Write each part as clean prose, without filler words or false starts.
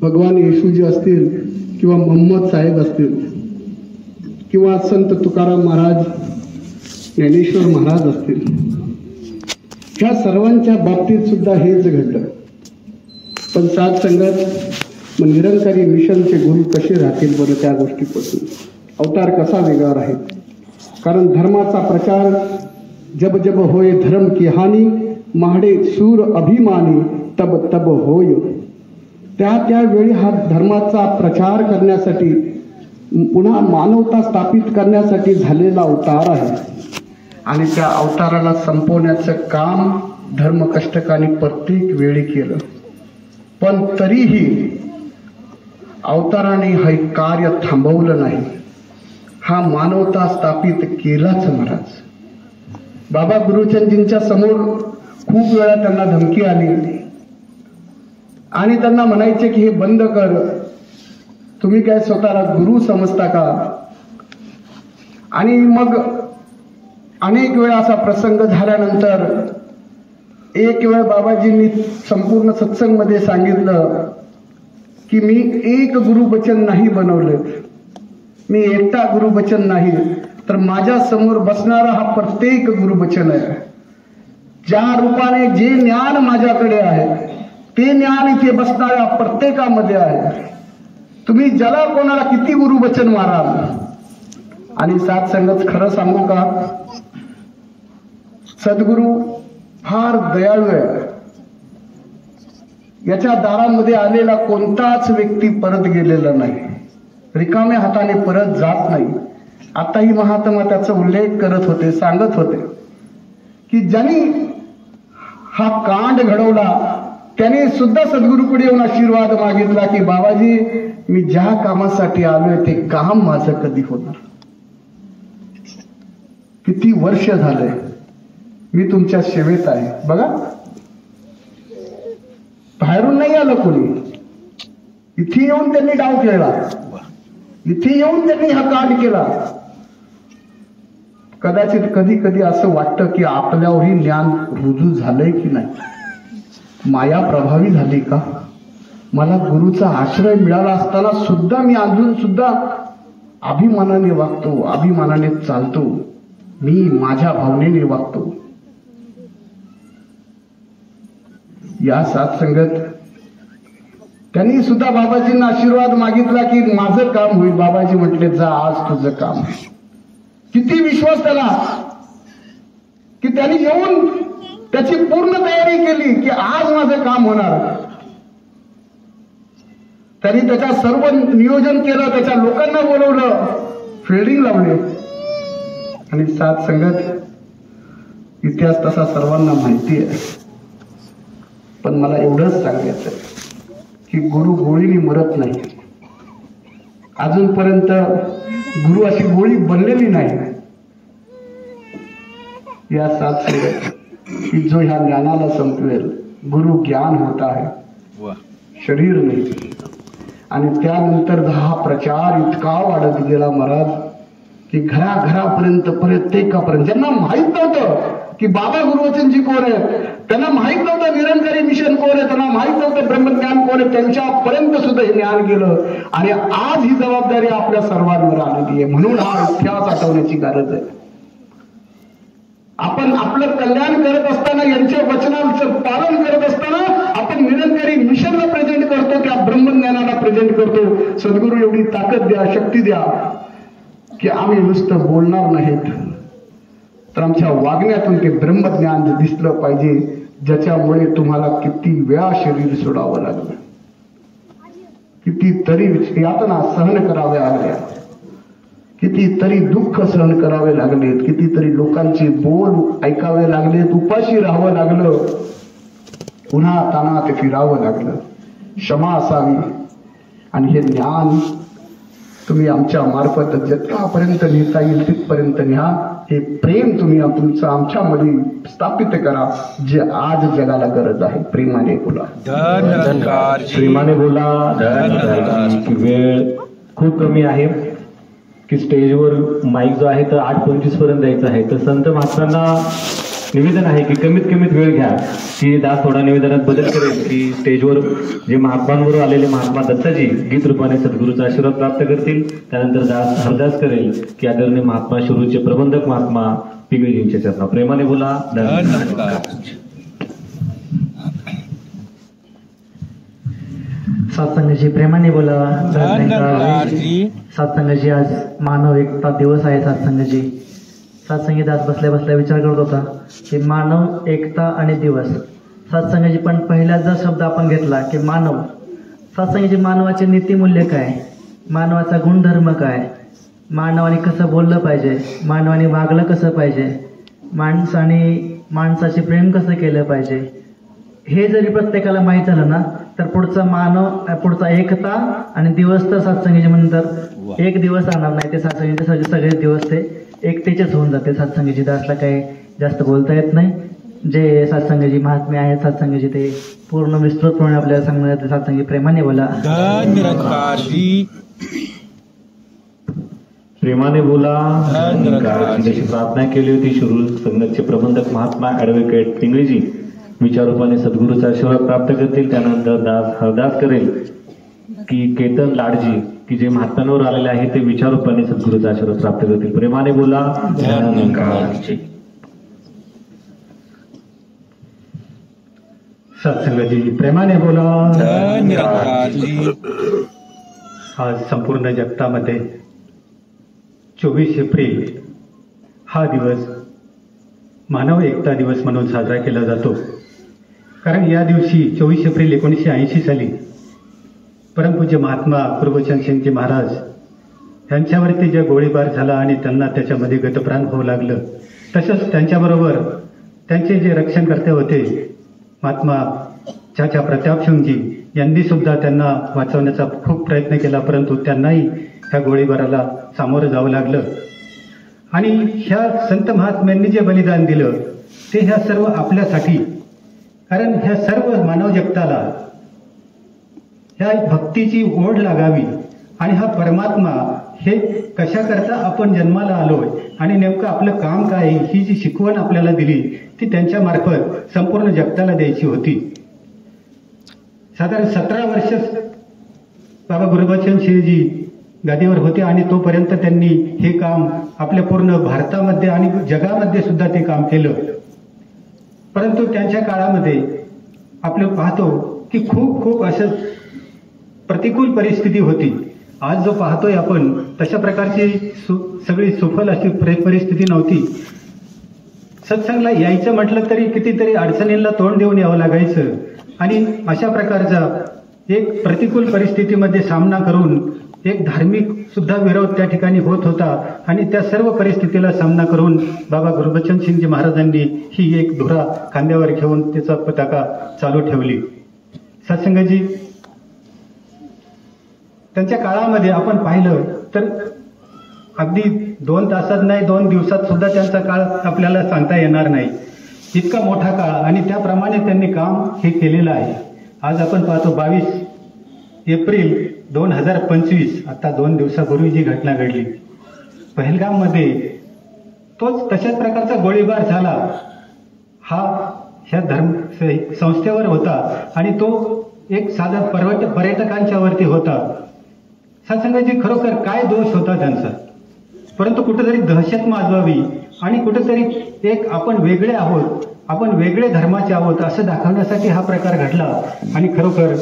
भगवान येशूजी असतील किंवा मोहम्मद साहेब असतील किंवा संत तुकाराम महाराज, ज्ञानेश्वर महाराज असतील, ह्या सर्वांच्या बाबतीत सुद्धा हेच घडलं. पण साथ संगत मग निरंकारी मिशनचे गुरु कसे राहतील बरं त्या गोष्टीपासून? अवतार कसा वेगळा राहील? कारण धर्माचा प्रचार जब जब होय धर्म की हानी, महाडे सूर अभिमानी तब तब होय. त्यावेळी हा धर्माचा प्रचार करण्यासाठी, पुन्हा मानवता स्थापित करण्यासाठी झालेला अवतार आहे. आणि त्या अवताराला संपवण्याचं काम धर्मकष्टकांनी प्रत्येक वेळी केलं. पण तरीही अवताराने हे कार्य थांबवलं नाही. हा मानवता स्थापित केलाच महाराज. बाबा गुरुचंदजींच्या समोर खूप वेळा त्यांना धमकी आली आणि त्यांना म्हणायचे की हे बंद कर, तुम्ही काय स्वतःला गुरु समजता का? आणि मग अनेक वेळा असा प्रसंग झाल्यानंतर एक वेळ बाबाजींनी संपूर्ण सत्संगमध्ये सांगितलं की मी एक गुरुवचन नाही बनवलं, मी एकटा गुरुवचन नाही, तर माझ्या समोर बसणारा हा प्रत्येक गुरुवचन आहे. ज्या रूपाने जे ज्ञान माझ्याकडे आहे ते ज्ञान इथे बसणाऱ्या प्रत्येकामध्ये आहे. तुम्ही ज्याला कोणाला किती गुरुवचन माराल. आणि साथ संगत खरं सांगू का, सद्गुरु फार दयाळू आहे. याच्या दारामध्ये आलेला कोणताच व्यक्ती परत गेलेला नाही, रिकाम्या हाताने परत जात नाही. आताही महात्मा त्याचा उल्लेख करत होते, सांगत होते की ज्यांनी हा कांड घडवला त्याने सुद्धा सद्गुरूकडे येऊन आशीर्वाद मागितला की बाबाजी, मी ज्या कामासाठी आलोय ते काम माझं कधी होणार? किती वर्ष झालंय मी तुमच्या सेवेत आहे. बघा, बाहेरून नाही आलं कोणी, इथे येऊन त्यांनी डाव खेळला, इथे येऊन त्यांनी हा कांड केला. कदाचित कधी कधी असं वाटतं की आपल्यावरही ज्ञान रुजू झालंय की नाही, माया प्रभावी झाली का? मला गुरुचा आश्रय मिळाला असताना सुद्धा मी अजून सुद्धा अभिमानाने वागतो, अभिमानाने चालतो, मी माझ्या भावनेने वागतो. या साथ संगत त्यांनी सुद्धा बाबाजींना आशीर्वाद मागितला की माझं काम होईल. बाबाजी म्हटले जा, आज तुझं काम. किती विश्वास त्याला की त्यांनी येऊन त्याची पूर्ण तयारी केली की आज माझं काम होणार. त्यांनी त्याच्या सर्व नियोजन केलं, त्याच्या लोकांना बोलवलं, फिल्डिंग लावले. आणि साथ संगत इतिहास तसा सर्वांना माहिती आहे. पण मला एवढंच सांगायचं की गुरु गोळीने मरत नाही. अजूनपर्यंत गुरु अशी गोळी बनलेली नाही. या साथ संगत की जो ह्या ज्ञानाला संपवेल, गुरु ज्ञान होता है, शरीर नाही. आणि त्यानंतर हा प्रचार इतका वाढत गेला महाराज की घराघरापर्यंत, प्रत्येकापर्यंत. ज्यांना माहित नव्हतं की बाबा गुरुवचनजी कोण आहेत, त्यांना माहित नव्हतं निरंकारी मिशन कोण आहे, त्यांना माहित नव्हतं ब्रह्मज्ञान कोण आहे, त्यांच्यापर्यंत सुद्धा हे ज्ञान गेलं. आणि आज ही जबाबदारी आपल्या सर्वांवर आलेली आहे. म्हणून हा इतिहास आठवण्याची गरज आहे. आपण आपलं कल्याण करत असताना, यांच्या वचनांचं पालन करत असताना आपण निरंकारी मिशनला प्रेझेंट करतो, त्या ब्रह्मज्ञानाला प्रेझेंट करतो. सद्गुरू एवढी ताकद द्या, शक्ती द्या की आम्ही नुसतं बोलणार नाहीत, तर आमच्या वागण्यातून ते ब्रह्मज्ञान दिसलं पाहिजे, ज्याच्यामुळे तुम्हाला किती वेळा शरीर सोडावं लागलं, कितीतरी यातना सहन कराव्या लागल्या, कितीतरी दुःख सहन करावे लागलेत, कितीतरी लोकांचे बोल ऐकावे लागलेत, उपाशी राहावं लागलं, पुन्हा तानात फिरावं लागलं. क्षमा असावी. आणि हे ज्ञान तुम्ही आमच्या मार्फत जितकापर्यंत नेता येईल तिथपर्यंत न्या. हे प्रेम तुम्ही तुमचं आमच्यामध्ये स्थापित करा, जे आज जगाला गरज आहे. प्रेमाने बोला, प्रेमाने बोला. वेळ खूप कमी आहे की स्टेजवर माईक जो आहे तर 8:25 पर्यंत द्यायचा आहे. तर संत महात्म्यांना निवेदन आहे की कमीत कमीत वेळ घ्या, की दास थोडा निवेदनात बदल करेल की स्टेजवर जे महात्मांवर आलेले महात्मा दत्ताजी गीत रूपाने सद्गुरूचा आशीर्वाद प्राप्त करतील. त्यानंतर दास हरदास करेल की आदरणीय महात्मा शिरूरचे प्रबंधक महात्मा पिंगळीजींच्या चरणात प्रेमाने बोला. सत्संगाची प्रेमाने बोला. सत्संगाची आज मानव एकता दिवस आहे. सत्संगी दास बसल्या बसल्या विचार करत होता की मानव एकता आणि दिवस. सत्संगाची पण पहिला जर शब्द आपण घेतला की मानव, सत्संगाची मानवाचे नीतिमूल्य काय, मानवाचा गुणधर्म काय, मानवाने कसं बोललं पाहिजे, मानवाने वागलं कसं पाहिजे, माणसाशी प्रेम कसं केलं पाहिजे, हे जरी प्रत्येकाला माहीत झालं ना तर पुढचा एकता आणि दिवस तर सत्संगाची म्हणतात एक दिवस राहणार नाही. ते सत्संगाचे सगळे दिवस ते एकतेचेच होऊन जाते. सत्संगाची दासला काही जास्त बोलता येत नाही. जे सत्संगाची महात्मे आहेत सत्संगाची ते पूर्ण विस्तृतपणे आपल्याला सांगण्यात सत्संगी प्रेमाने बोला. प्रेमाने बोला. जशी प्रार्थना केली होती शिरूर संगतचे प्रबंधक महात्मा ऍडव्होकेट पिंगळीजी विचारूपाने सद्गुरूचा आशीर्वाद प्राप्त करतील. त्यानंतर दास हरदास करेल की केतन लाडजी की जे महात्म्यांवर आलेले आहे ते विचारूपाने सद्गुरूचा आशीर्वाद प्राप्त करतील. प्रेमाने बोला. सत्संगाची प्रेमाने बोला. आज संपूर्ण जगतामध्ये 24 एप्रिल हा दिवस मानव एकता दिवस म्हणून साजरा केला जातो. कारण या दिवशी 24 एप्रिल 1980 साली परमपूज्य महात्मा गुरुबचनसिंगजी महाराज यांच्यावरती जे गोळीबार झाला आणि त्यांना त्याच्यामध्ये गतप्राण होऊ लागलं, तसंच त्यांच्याबरोबर त्यांचे जे रक्षणकर्ते होते महात्मा चाचा प्रतापसिंगजी यांनी सुद्धा त्यांना वाचवण्याचा खूप प्रयत्न केला, परंतु त्यांनाही ह्या गोळीबाराला सामोरं जावं लागलं. आणि ह्या संत महात्म्यांनी जे बलिदान दिलं ते ह्या सर्व आपल्यासाठी, कारण ह्या सर्व मानव जगताला ह्या भक्तीची ओढ लागावी आणि हा परमात्मा हे कशाकरता आपण जन्माला आलोय आणि नेमकं आपलं काम काय ही जी शिकवण आपल्याला दिली ती त्यांच्या मार्फत संपूर्ण जगताला द्यायची होती. साधारण 17 वर्ष बाबा गुरुबचनसिंगजी गादीवर होते आणि तोपर्यंत त्यांनी हे काम आपल्या पूर्ण भारतामध्ये आणि जगामध्ये सुद्धा ते काम केलं. परंतु त्यांच्या काळामध्ये आपलं पाहतो की खूप असं प्रतिकूल परिस्थिती होती. आज जो पाहतोय आपण तशा प्रकारची सगळी सुफल अशी परिस्थिती नव्हती. सत्संगला यायचं म्हटलं तरी कितीतरी अडचणींना तोंड देऊन यावं लागायचं आणि अशा प्रकारचा एक प्रतिकूल परिस्थितीमध्ये सामना करून एक धार्मिक सुद्धा विरोध त्या ठिकाणी होत होता आणि त्या सर्व परिस्थितीला सामना करून बाबा गुरुबचनसिंगजी महाराजांनी ही एक धुरा खांद्यावर घेऊन त्याचा पताका चालू ठेवली. सत्संगाजी त्यांच्या काळामध्ये आपण पाहिलं तर अगदी 2 तासात नाही 2 दिवसात सुद्धा त्यांचा काळ आपल्याला सांगता येणार नाही, इतका मोठा काळ आणि त्याप्रमाणे त्यांनी काम हे केलेलं आहे. आज आपण पाहतो 22 एप्रिल 2025 आता 2 दिवसापूर्वी जी घटना घडली पहलगाममध्ये, तशाच प्रकारचा गोळीबार झाला. हा ह्या धर्म संस्थेवर होता आणि तो एक साधा पर्यटकांच्या वरती होता. सत्संगाची खरोखर काय दोष होता त्यांचा, परंतु कुठेतरी दहशत माजवावी आणि कुठेतरी एक आपण वेगळे आहोत, आपण वेगळे धर्माचे आहोत असं दाखवण्यासाठी हा प्रकार घडला. आणि खरोखर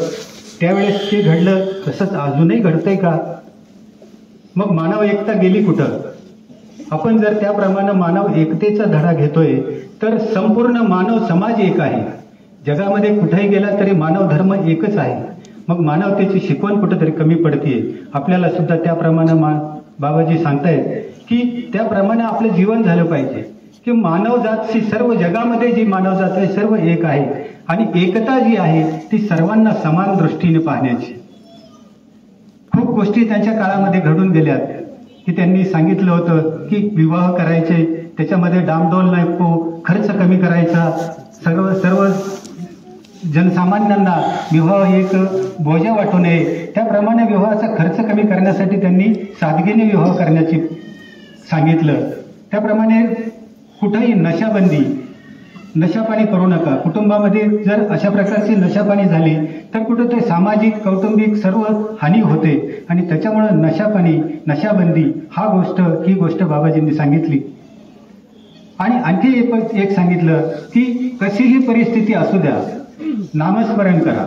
त्यावेळेस ते घडलं तसंच अजूनही घडतंय का? मग मानव एकता गेली कुठं? आपण जर त्याप्रमाणे मानव एकतेचा धडा घेतोय तर संपूर्ण मानव समाज एक आहे. जगामध्ये कुठेही गेला तरी मानव धर्म एकच आहे. मग मानवतेची शिकवण कुठेतरी कमी पडतीये. आपल्याला सुद्धा त्याप्रमाणे बाबाजी सांगतायत की त्याप्रमाणे आपलं जीवन झालं पाहिजे की मानवजात सर्व जगामध्ये जी मानवजात आहे सर्व एक आहे आणि एकता जी आहे ती सर्वांना समान दृष्टीने पाहण्याची. खूप गोष्टी त्यांच्या काळामध्ये घडून गेल्यात की त्यांनी सांगितलं होतं की विवाह करायचे, त्याच्यामध्ये डामडोल नको, खर्च कमी करायचा, सर्व जनसामान्यांना विवाह एक बोजा वाटू नये, त्याप्रमाणे विवाहाचा खर्च कमी करण्यासाठी त्यांनी सादगीने विवाह करण्याची सांगितलं. त्याप्रमाणे कुठेही नशाबंदी नशापाणी करू नका. कुटुंबामध्ये जर अशा प्रकारची नशापाणी झाली तर कुठे ते सामाजिक कौटुंबिक सर्व हानी होते आणि त्याच्यामुळे नशापाणी नशाबंदी ही गोष्ट बाबाजींनी सांगितली. आणि आणखी एक सांगितलं की कशीही परिस्थिती असू द्या, नामस्मरण करा.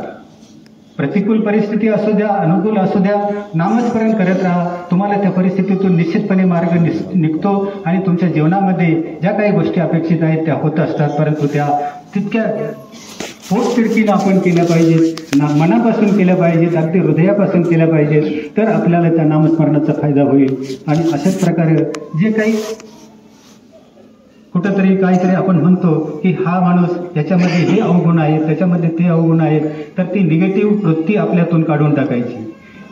प्रतिकूल परिस्थिती असू द्या, अनुकूल असू द्या, नामस्मरण करत राहा. तुम्हाला त्या परिस्थितीतून निश्चितपणे मार्ग निघतो आणि तुमच्या जीवनामध्ये ज्या काही गोष्टी अपेक्षित आहेत त्या होत असतात, परंतु त्या तितक्या पोटतिडकीनं आपण केल्या पाहिजेत, मनापासून केल्या पाहिजेत, अगदी हृदयापासून केल्या पाहिजेत, तर आपल्याला त्या नामस्मरणाचा फायदा होईल. आणि अशाच प्रकारे जे काही कुठंतरी काहीतरी आपण म्हणतो की हा माणूस याच्यामध्ये हे अवगुण आहेत, त्याच्यामध्ये ते अवगुण आहेत, तर ती निगेटिव्ह वृत्ती आपल्यातून काढून टाकायची.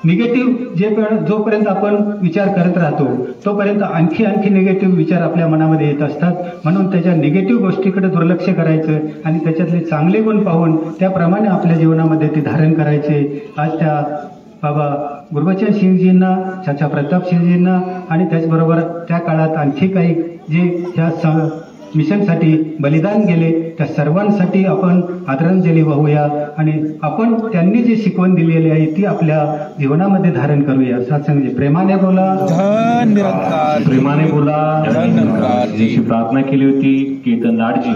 निगेटिव्ह जोपर्यंत आपण विचार करत राहतो तोपर्यंत आणखी निगेटिव्ह विचार आपल्या मनामध्ये येत असतात. म्हणून त्याच्या निगेटिव्ह गोष्टीकडे दुर्लक्ष करायचं आणि त्याच्यातले चांगले गुण पाहून त्याप्रमाणे आपल्या जीवनामध्ये ते धारण करायचे. आज त्या बाबा गुरुबचन सिंगजींना, चाचा प्रताप सिंगजींना आणि त्याचबरोबर त्या काळात आणखी काही जे ह्या मिशनसाठी बलिदान गेले त्या सर्वांसाठी आपण आदरांजली वाहूया आणि आपण त्यांनी जी शिकवण दिलेली आहे ती आपल्या जीवनामध्ये धारण करूया. सत्संगजी प्रेमाने बोला, प्रेमाने बोला. जशी प्रार्थना केली होती कीर्तन लाडजी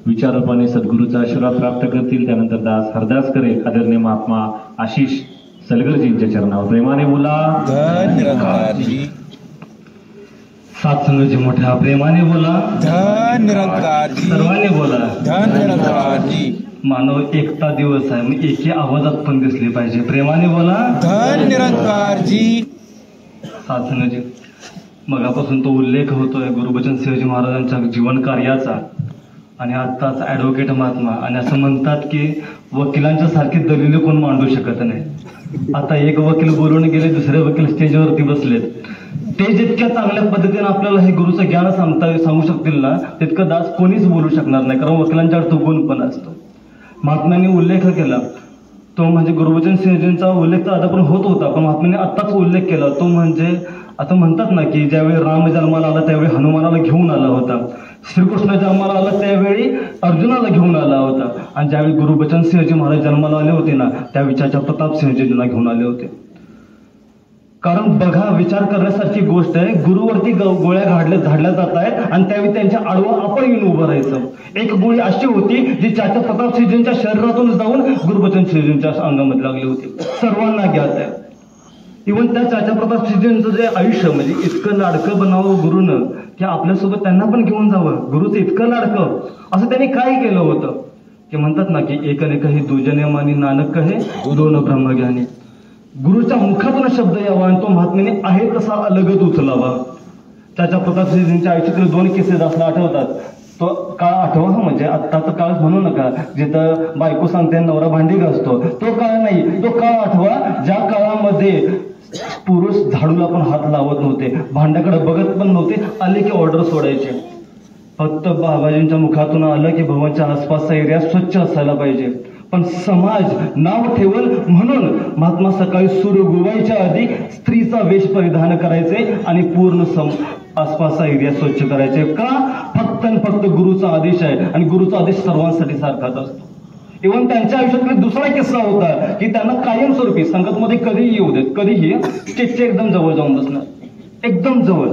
विचाररूपाने सद्गुरूचा आशीर्वाद प्राप्त करतील. त्यानंतर दास हरदास करेल. आदरणीय महात्मा आशिष सलगरजींच्या चरणावर प्रेमाने बोला. सत्संगजी मोठ्या प्रेमाने बोला. सर्वांनी बोला. मानव एकता दिवस आहे, मग एकी आवाजात पण दिसली पाहिजे. प्रेमाने बोला. सत्संगजी मगापासून तो उल्लेख होतोय गुरुबचन सिंहजी महाराजांच्या जीवन कार्याचा आणि आत्ताच ॲडव्होकेट महात्मा आणि असं म्हणतात की वकिलांच्या सारखी दलिले कोण मांडू शकत नाही. आता एक वकील बोलून गेले, दुसरे वकील स्टेजवरती बसलेत. ते जितक्या चांगल्या पद्धतीने आपल्याला हे गुरुचं ज्ञान सांगू शकतील ना तितकं दास कोणीच बोलू शकणार नाही, कारण वकिलांच्याकडे तो गुण पण असतो. महात्म्यांनी उल्लेख केला तो म्हणजे गुरुबचन सिंहजींचा उल्लेख तर आता पण होत होता, पण महात्म्यांनी आत्ताच उल्लेख केला तो म्हणजे आता म्हणतात ना की ज्यावेळी राम जन्माला आला त्यावेळी हनुमानाला घेऊन आला होता, श्रीकृष्ण जन्माला आला त्यावेळी अर्जुनाला घेऊन आला होता, आणि ज्यावेळी गुरुबचन सिंहजी महाराज जन्माला आले होते ना त्यावेळी चाचा प्रताप सिंहजींना घेऊन आले होते. कारण बघा, विचार करण्यासारखी गोष्ट आहे. गुरुवरती गोळ्या झाडल्या जात आहेत आणि त्यावेळी त्यांच्या आडवं आपण येऊन उभं राहायचं. एक गोळी अशी होती जी चाचा प्रताप सिंहजींच्या शरीरातून जाऊन गुरुबचन सिंहजींच्या अंगामध्ये लागली होती. सर्वांना ज्ञात आहे. इव्हन त्या चाचा प्रताप सिंहजींचं जे आयुष्य म्हणजे इतकं लाडकं बनावं गुरुनं की आपल्यासोबत त्यांना पण घेऊन जावं. गुरुचं इतकं लाडकं असं त्यांनी काय केलं होतं की म्हणतात ना की एकनेक ही दुजने मानी नानक कहे दोन ब्रह्मज्ञानी. गुरुच्या मुखातून शब्द यावा आणि तो महात्म्याने आहे तसा अलगद उचलावा. चाचा प्रताप सिंहजींच्या आयुष्यातील 2 किस्से दासला आठवतात. तो काळ आठवा म्हणजे आत्ताचा काळ म्हणू नका जिथं बायको सांगते नवरा भांडी घासतो तो काळ नाही, तो काळ आठवा ज्या काळामध्ये पुरुष झाडूला पण हात लावत नव्हते, भांड्याकडे बघत पण नव्हते, आले की ऑर्डर सोडायचे. फक्त बाबाजींच्या मुखातून आलं की भवनच्या आसपासचा एरिया स्वच्छ असायला पाहिजे. पण समाज नाव ठेवल म्हणून महात्मा सकाळी सूर्य उगवायच्या आधी स्त्रीचा वेश परिधान करायचे आणि पूर्ण आसपासचा एरिया स्वच्छ करायचे. का? फक्त आणि फक्त गुरुचा आदेश आहे आणि गुरुचा आदेश सर्वांसाठी सारखाच असतो. इव्हन त्यांच्या आयुष्यातला दुसरा किस्सा होता की त्यांना कायमस्वरूपी संगतमध्ये कधीही येऊ देत, कधीही स्टेजच्या एकदम जवळ जाऊन बसणार, एकदम जवळ.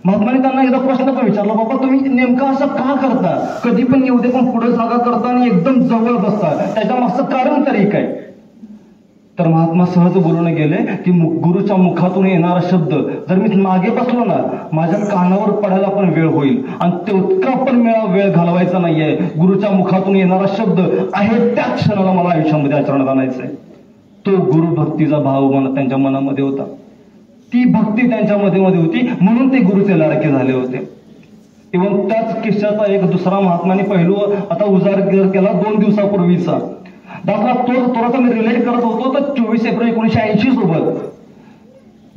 महात्माने त्यांना एकदा प्रश्न पण विचारला, बाबा तुम्ही नेमकं असं का करता? कधी पण येऊ दे पण पुढे जागा करता आणि एकदम जवळ बसता, त्याच्या मागचं कारण तरी काय? तर महात्मा सहज बोलून गेले की गुरुच्या मुखातून येणारा शब्द जर मी मागे बसलो ना माझ्या कानावर पडायला पण वेळ होईल आणि तितका पण वेळ घालवायचा नाहीये. गुरुच्या मुखातून येणारा शब्द आहे त्या क्षणाला मला आयुष्यामध्ये आचरणात आणायचंय. तो गुरुभक्तीचा भाव त्यांच्या मनामध्ये होता, ती भक्ती त्यांच्यामध्ये होती, म्हणून ते गुरुचे लाडके झाले होते. इव्हन त्याच किस्साचा एक दुसरा महात्माने पैलू आता उजागर केला 2 दिवसापूर्वीचा दाखला. तो थोडासा मी रिलेट करत होतो तर 24 एप्रिल 1980 सोबत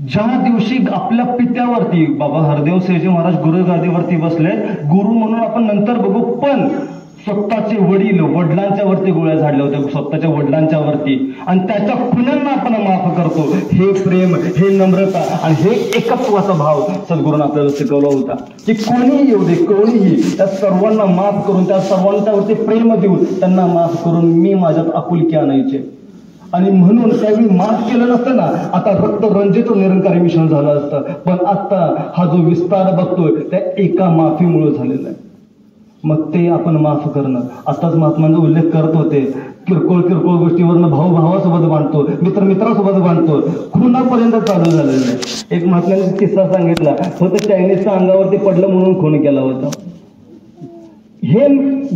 ज्या दिवशी आपल्या पित्यावरती बाबा हरदेव सिंहजी महाराज गुरु गादीवरती बसले, गुरु म्हणून आपण नंतर बघू, पण स्वतःचे वडील वडिलांच्या वरती गोळ्या झाडल्या होत्या, स्वतःच्या वडिलांच्या वरती, आणि त्याच्या खुन्यांना आपण माफ करतो. हे प्रेम, हे नम्रता आणि हे एकत्वाचा भाव सद्गुरूंना आपल्याला शिकवला होता की कोणीही येऊ दे, कोणीही त्या सर्वांना माफ करून, त्या सर्वांच्यावरती प्रेम देऊन त्यांना माफ करून मी माझ्यात आपुलकी आणायचे. आणि म्हणून त्यावेळी माफ केलं नसतं ना, आता रक्त रंजित निरंकारी मिशन झालं असतं. पण आता हा जो विस्तार बघतोय त्या एका माफीमुळे झालेला आहे. मग ते आपण माफ करणं. आताच महात्मांचा उल्लेख करत होते, किरकोळ किरकोळ गोष्टीवरनं भाऊ भावासोबत बांधतो, मित्र मित्रासोबत बांधतो, खुनापर्यंत चालू झालेलं आहे. एक महात्म्याने किस्सा सांगितला, फक्त चायनीजच्या अंगावरती पडलं म्हणून खून केला होता. हे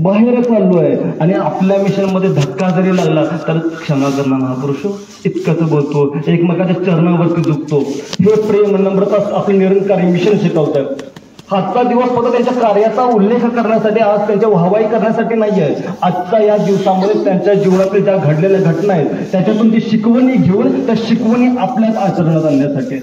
बाहेर चाललो आहे आणि आपल्या मिशनमध्ये धक्का जरी लागला तर क्षमा करणार महापुरुष इतकंच बोलतो, एकमेकाच्या चरणावरती झुकतो. हे प्रेम नम्रता आपले निरंकारी मिशन शिकवतात. आजचा दिवस फक्त त्यांच्या कार्याचा उल्लेख करण्यासाठी, आज त्यांच्या वाहवाही करण्यासाठी नाही आहे. आजच्या या दिवसामध्ये त्यांच्या जीवनातील ज्या घडलेल्या घटना आहेत त्याच्यातून ती शिकवणी घेऊन त्या शिकवणी आपल्याच आचरणात आणण्यासाठी.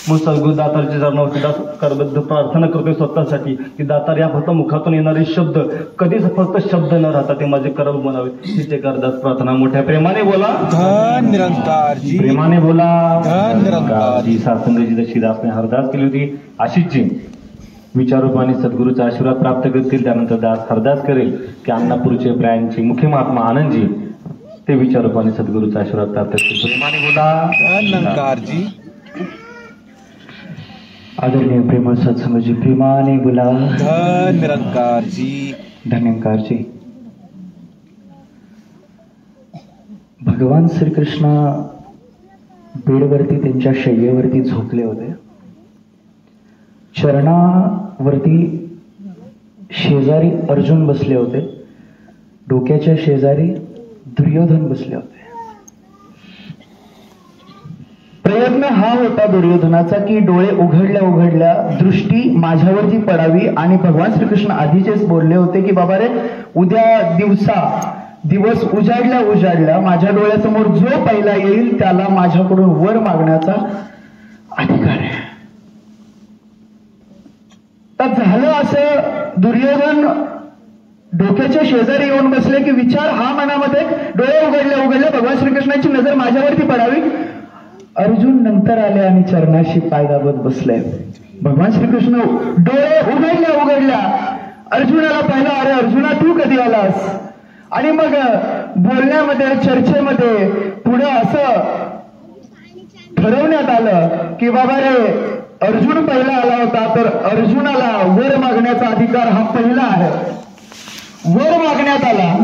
मग सद्गुरू दातारच्या चरणावरती करबद्ध प्रार्थना करतोय स्वतःसाठी की दातार या फक्त मुखातून येणारे शब्द कधीच फक्त शब्द न राहता ते माझे कर्म बनावे. तिचे करदास प्रार्थना मोठ्या प्रेमाने बोला, धन निरंकारजी, प्रेमाने बोला, धन निरंकारजी. सासंगजी जशी दासने हरदास केली होती अशीच जी विचारूपाने सद्गुरूचा आशीर्वाद प्राप्त करतील. त्यानंतर दास हरदास करेल की अन्नापूरचे ब्रँडचे मुख्य महात्मा आनंदजी ते विचारूपाने सद्गुरूचा आशीर्वाद प्राप्त करतील. प्रेमाने बोला, धन निरंकारजी. आदरणीय प्रेमळ सत्संगजी, प्रेमाने बोला, धन निरंकारजी. धन्यंकारजी. भगवान श्रीकृष्ण बेडवरती त्यांच्या शय्येवरती झोपले होते. चरणावरती शेजारी अर्जुन बसले होते, डोक्याच्या शेजारी दुर्योधन बसले होते. प्रयत्न हा होता दुर्योधनाचा की डोळे उघडल्या उघडल्या दृष्टी माझ्यावरती पडावी. आणि भगवान श्रीकृष्ण आधीचेच बोलले होते की बाबा रे, उद्या दिवस उजाडल्या माझ्या डोळ्यासमोर जो पहिला येईल त्याला माझ्याकडून वर मागण्याचा अधिकार आहे. तर झालं असं, दुर्योधन डोक्याच्या शेजारी येऊन बसले की विचार हा मनामध्ये, डोळे उघडल्या भगवान श्रीकृष्णाची नजर माझ्यावरती पडावी. अर्जुन नंतर आले आणि चरणाशी पाय दाबत बसले. भगवान श्रीकृष्ण डोळे उघडल्या अर्जुनाला पाहिलं, अरे अर्जुना तू कधी आलास? आणि मग बोलण्यामध्ये चर्चेमध्ये पुढे असं ठरवण्यात आलं की बाबा रे, अर्जुन पहिला आला होता तर अर्जुनाला वर मागण्याचा अधिकार हा पहिला आहे. वर मागण्यात आला.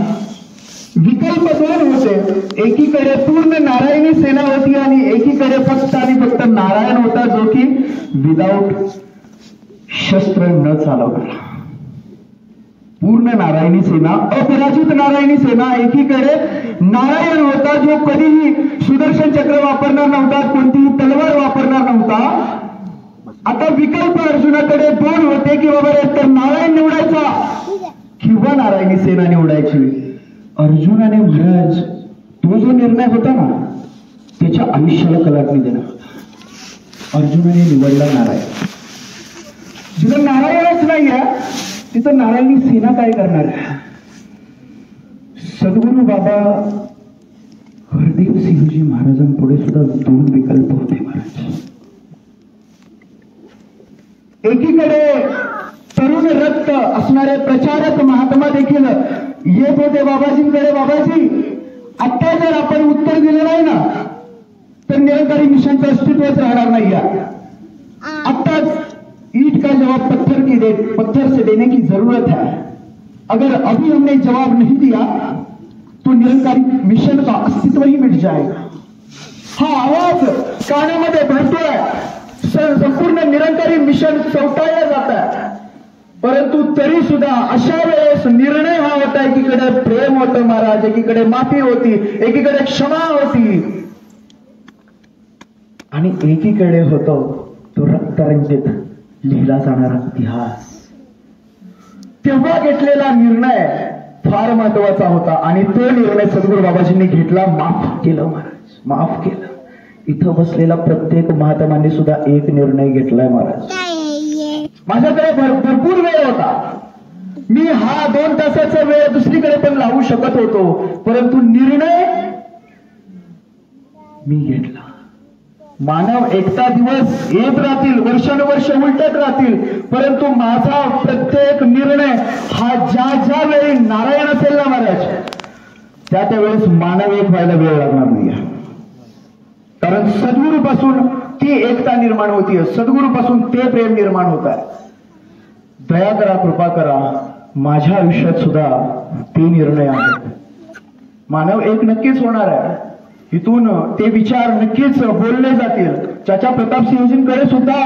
विकल्प दोन होते, एकीकडे पूर्ण नारायणी सेना होती आणि एकीकडे फक्त आणि फक्त नारायण होता, जो की विदाऊट शस्त्र न चालवणारा पूर्ण नारायणी सेना, अपराजित नारायणी सेना. एकीकडे नारायण होता जो कधीही सुदर्शन चक्र वापरणार नव्हता, कोणतीही तलवार वापरणार नव्हता. आता विकल्प अर्जुनाकडे दोन होते की बाबा तर नारायण निवडायचा किंवा नारायणी सेना निवडायची. अर्जुनाने महाराज तो जो निर्णय होता ना त्याच्या आयुष्याला कलाटणी देणार होता. अर्जुनाने निवडला नारायण. जिथं नारायणच नाही आहे तिथं नारायणी सेना काय करणार? सद्गुरू बाबा हरदेव सिंहजी महाराजांपुढे सुद्धा दोन विकल्प होते महाराज. एकीकडे तरुण रक्त असणारे प्रचारक महात्मा देखील येत होते बाबाजींकडे. बाबाजी, आता जर आपण उत्तर दिलं नाही ना तर निरंकारी मिशनचं अस्तित्वच राहणार नाही. आत्ताच ईट का जवाब पत्थर से देने की जरूरत है. अगर अभी हमने जवाब नहीं दिया तो निरंकारी मिशन का अस्तित्व ही मिट जाएगा. हा आवाज कानामध्ये भरतोय, संपूर्ण निरंकारी मिशन चौटाळलं जात आहे. परंतु तरी सुद्धा अशा वेळेस निर्णय हा होता, एकीकडे प्रेम होतं महाराज, एकीकडे माफी होती, एकीकडे क्षमा होती आणि एकीकडे होतो तो रक्तरंजित लिहिला जाणारा इतिहास. तेव्हा घेतलेला निर्णय फार महत्वाचा होता आणि तो निर्णय सद्गुरू बाबाजींनी घेतला. माफ केलं महाराज, माफ केलं. इथं बसलेला प्रत्येक महात्मांनी सुद्धा एक निर्णय घेतलाय महाराज. माझ्याकडे भरपूर वेळ होता, मी हा 2 तासाचा वेळ दुसरीकडे पण लावू शकत होतो, परंतु निर्णय मी घेतला. मानव एकता दिवस येत राहतील, वर्षानुवर्ष उलटत राहतील, परंतु माझा प्रत्येक निर्णय हा ज्या वेळी नारायण असेल ना महाराज, त्यावेळेस मानव एक व्हायला वेळ लागणार नाही. कारण सद्गुरूपासून ती एकता निर्माण होतीये, सद्गुरूपासून ते प्रेम निर्माण होत आहे. दया करा, कृपा करा, माझ्या आयुष्यात सुद्धा ते निर्णय आहेत. मानव एक नक्कीच होणार आहे. इथून ते विचार नक्कीच बोलले जातील. चाचा प्रतापसिंहजींकडे सुद्धा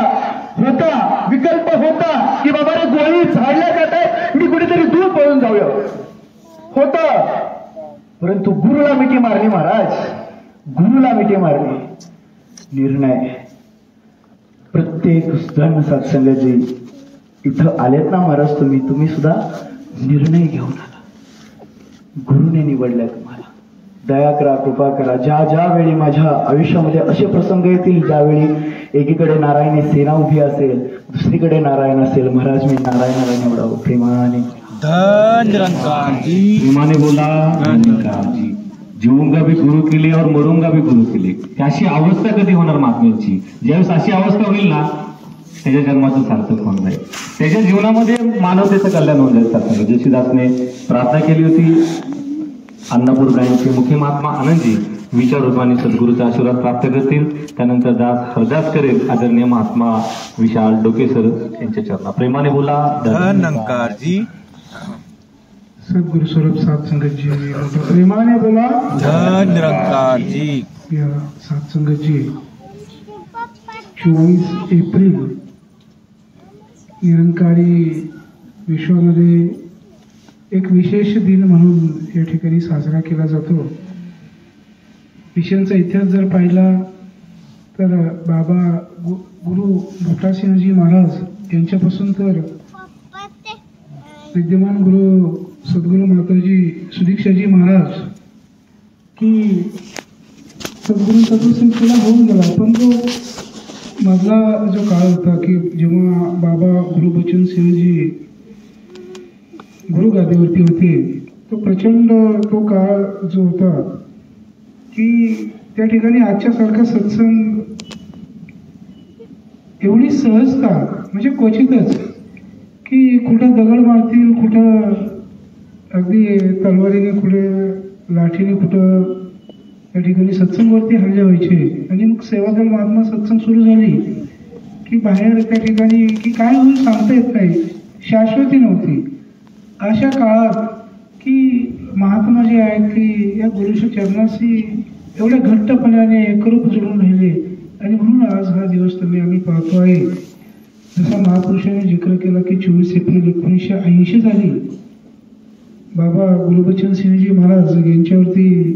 होता, विकल्प होता की बाबा रे गोळी झाडल्या जात आहे, मी कुठेतरी दूर पळून जाऊया, होतं. परंतु गुरुला मिठी मारली महाराज, गुरुला मिठी मारली. निर्णय प्रत्येक जण सत्संगजी इथं आलेत ना महाराज, तुम्ही सुद्धा निर्णय घेऊन आला. गुरुने निवडलाय तुम्हाला. दया करा, कृपा करा. ज्या वेळी माझ्या आयुष्यामध्ये असे प्रसंग येतील, ज्यावेळी एकीकडे नारायणी सेना उभी असेल, दुसरीकडे नारायण असेल, महाराज मी नारायणाला निवडावं. प्रेमाने धन निरंकार जी, प्रेमाने बोला निरंकार जी. जीऊंगा भी गुरु के लिए और मरूंगा भी गुरु के लिए. अशी अवस्था कधी होणार महात्म्यांची? ज्यावेळेस अशी अवस्था होईल ना, त्याच्या जन्माचं सार्थक होऊन जाईल. त्याच्या जीवनामध्ये मानवतेचं कल्याण होऊन जाईल. सार्थक जशीदासने प्रार्थना केली होती, अन्नपूर गायचे मुख्य महात्मा आनंदजी विचार रूपाने सद्गुरूचा आशीर्वाद प्राप्त करतील. त्यानंतर दास हरदास करेल आदरणीय महात्मा विशाल डोकेसर यांच्या चरणा. प्रेमाने बोला धन निरंकार जी, सद्गुरु स्वरूप सत्संगत जी, प्रेमाने बोला धन निरंकार जी. या सत्संगत जी, 24 एप्रिल निरंकारी विश्वामध्ये एक विशेष दिन म्हणून या ठिकाणी साजरा केला जातो. मिशनचा इतिहास जर पाहिला तर बाबा गुरु भोटासिंहजी महाराज यांच्यापासून तर विद्यमान गुरु सद्गुरू माताजी सुदीक्षाजी महाराज की सद्गुरूंचा तो सिलसिला होऊन गेला. पण तो मधला जो काळ होता की जेव्हा बाबा गुरुबचन सिंहजी गुरुगादीवरती होते, तो प्रचंड तो काळ जो होता की त्या ठिकाणी आजच्यासारखा सत्संग एवढी सहजता म्हणजे क्वचितच की कुठं दगड मारतील, कुठं अगदी तलवारीने, कुठे लाठीने, कुठं त्या ठिकाणी सत्संगवरती हल्ले व्हायचे. आणि मग सेवादल महात्मा सत्संग सुरू झाली की बाहेर त्या ठिकाणी की काय होईल सांगता येत नाही, शाश्वती नव्हती. अशा काळात की महात्मा जे आहेत की या गुरुच्या चरणाशी एवढ्या घट्टपणाने एकरूप जुळून राहिले. आणि म्हणून आज हा दिवस आम्ही पाहतो आहे. जसा महापुरुषाने जिक्र केला की 24 एप्रिल 1980 साली बाबा गुरुबचन सिंहजी महाराज यांच्यावरती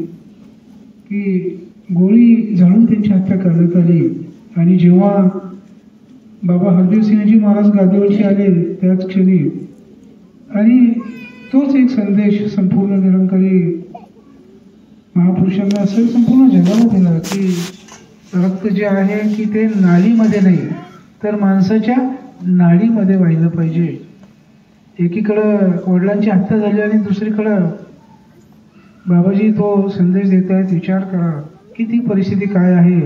की गोळी झाडून त्यांची हत्या करण्यात आली. आणि जेव्हा बाबा हरदेव सिंहजी महाराज गादीवरती आले त्याच क्षणी, आणि तोच एक संदेश संपूर्ण निरंकारी महापुरुषांना असं संपूर्ण जगाला दिला की रक्त जे आहे की ते नाळीमध्ये नाही तर माणसाच्या नाडीमध्ये वाहिलं पाहिजे. एकीकडं वडिलांची हत्या झाली आणि दुसरीकडं बाबाजी तो संदेश देत आहेत. विचार करा की ती परिस्थिती काय आहे.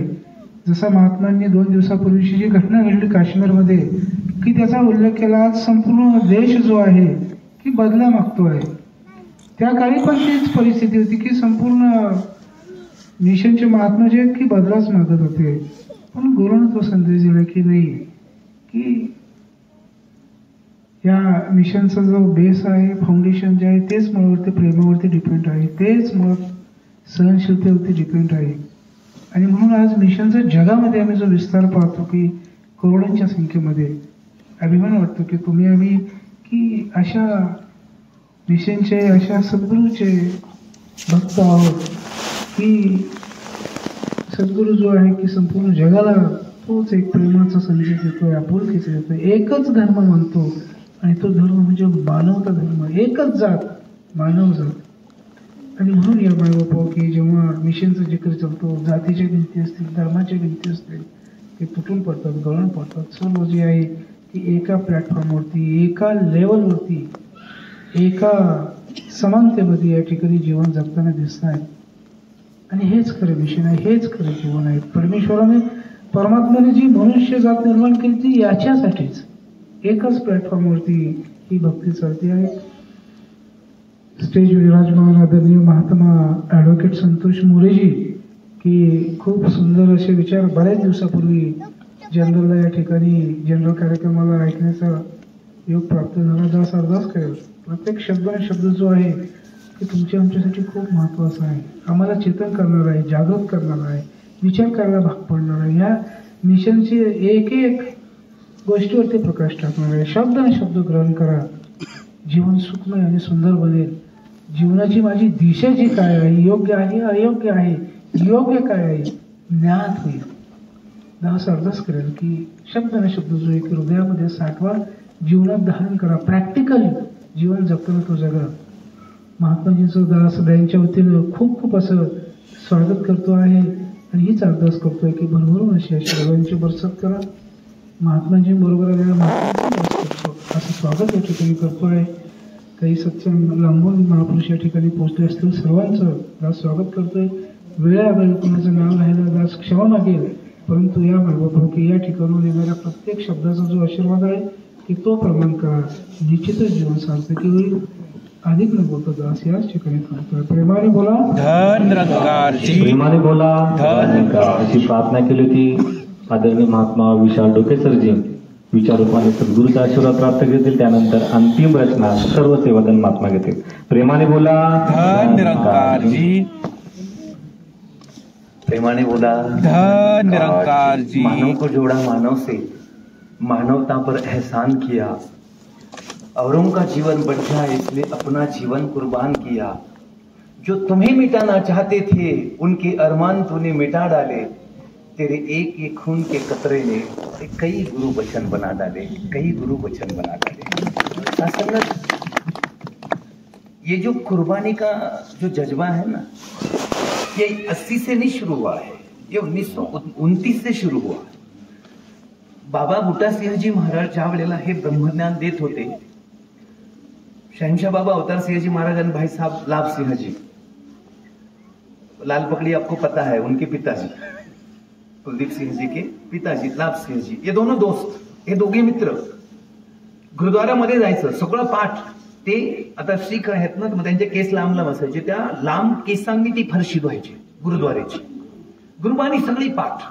जसा महात्मांनी 2 दिवसापूर्वीची जी घटना घडली काश्मीरमध्ये की त्याचा उल्लेख केला. आज संपूर्ण देश जो आहे की बदला मागतो आहे. त्या काळी पण तीच परिस्थिती होती की संपूर्ण मिशनचे महात्मा जे आहेत की बदलाच मागत होते. पण गुरुने तो संदेश दिला की नाही, की या मिशनचा जो बेस आहे, फाउंडेशन जे आहे तेच मुळावरती प्रेमावरती डिपेंड आहे, तेच मुळात सहनशीलतेवरती डिपेंड आहे. आणि म्हणून आज मिशनचा जगामध्ये आम्ही जो विस्तार पाहतो की करोडोंच्या संख्येमध्ये अभिमान वाटतो की तुम्ही आम्ही की अशा मिशनचे, अशा सद्गुरूचे भक्त आहोत की सद्गुरू जो आहे की संपूर्ण जगाला तोच एक प्रेमाचा संदेश देतोय, आपुलकीचा देतोय. एकच धर्म म्हणतो आणि तो धर्म म्हणजे मानवता धर्म, एकच जात, मानव जात. आणि म्हणून या बाळबापा की जेव्हा मिशनचा जिक्र चालतो, जातीच्या भिंती असतील, धर्माच्या भिंती असतील, ते तुटून पडतात, गळून पडतात. सर्व जे आहे की एका प्लॅटफॉर्मवरती, एका लेवलवरती एका समानतेमध्ये या ठिकाणी जीवन जगताना दिसत आहेत. आणि हेच खरं मिशन आहे, हेच खरं जीवन आहे. परमात्म्याने जी मनुष्य जात निर्माण केली ती याच्यासाठीच. एकच प्लॅटफॉर्मवरती ही भक्ती चालते आहे. स्टेज विराजमान आदरणीय महात्मा ॲडव्होकेट संतोष मोरेजी की खूप सुंदर असे विचार बऱ्याच दिवसापूर्वी जनरलला या ठिकाणी जनरल कार्यक्रमाला ऐकण्याचा योग प्राप्त झाला. दास अरदास करेल प्रत्येक शब्द जो आहे की तुमच्या आमच्यासाठी खूप महत्त्वाचा आहे. आम्हाला चेतन करणार आहे, जागृत करणार आहे, विचार करायला भाग पडणार आहे. या मिशनची एक एक गोष्टीवरती प्रकाश टाकणार आहे. शब्द आणि शब्द ग्रहण करा, जीवन सुखमय आणि सुंदर बनेल. जीवनाची माझी दिशा जी काय आहे, योग्य आहे अयोग्य आहे, योग्य काय आहे ज्ञात होईल. दास अरदास करेल की शब्द आणि शब्द जो एक हृदयामध्ये साठवा, जीवनात धारण करा, प्रॅक्टिकली जीवन जगताना तो जगा. महात्माजींचं दास सगळ्यांच्या वतीनं खूप खूप असं स्वागत करतो आहे आणि हीच अरदास करतोय की भरभरून अशी आशीर्वादांची बरसत करा. महात्माजी बरोबर आलेल्या महात्मांची करतो असं स्वागत या ठिकाणी करतोय. काही सत्संग लांबून महापुरुष या ठिकाणी पोहोचले असतील सर्वांचं दास स्वागत करतोय. वेळेअभावी कोणाचं नाव राहिलं दास क्षमा मागेल, परंतु या मार्गातून की या ठिकाणून येणाऱ्या प्रत्येक शब्दाचा जो आशीर्वाद आहे की तो प्रमाण करा, निश्चितच जीवन सार्थकी होईल. अधिक न बोलतो दास याच ठिकाणी थांबतोय. प्रेमाने बोला धन निरंकारजी. प्रेमाने बोला धन. अशी प्रार्थना केली होती आदरणीय महात्मा विशाल डोकेसरजी. विचारूपाने सद्गुरूचा आशीर्वाद प्राप्त घेतील. त्यानंतर अंतिम रचना सर्व सेवादन महात्मा घेतील. प्रेमाने बोला धन निरंकारजी. प्रेमाने बोला धन निरंकारजी. मानव को जोड़ा मानव से, मानवता पर एहसान किया, औरों का जीवन बढ़ा इसलिए अपना जीवन कुर्बान किया. जो तुम्हें मिटाना चाहते थे उनके अरमान तूने मिटा डाले. तेरे एक एक खून के कतरे ने कई गुरु वचन बना डाले, कई गुरु वचन बना डाले. संगत, ये जो कुर्बानी का जो जज्बा है ना, ये 80 से नहीं शुरू हुआ है, ये 1929 से शुरू हुआ. बाबा बुटा सिंहजी महाराज ज्या वेळेला हे ब्रह्मज्ञान देत होते, शहनशाह बाबा अवतार सिंहजी महाराज और भाई साहब लाभ सिंह जी, लाल पकड़ी आपको पता है, उनके पिताजी कुलदीप सिंह जी के पिताजी लाभ सिंह जी, ये दोनों दोस्त, हे दोघे मित्र. गुरुद्वारामध्ये जायचं सगळं पाठ. ते आता शीख आहेत ना, मग त्यांचे केस लांब लांब असायचे, त्या लांब केसांनी ती फरशी धुवायची गुरुद्वारेची. गुरुबानी सगळी पाठ.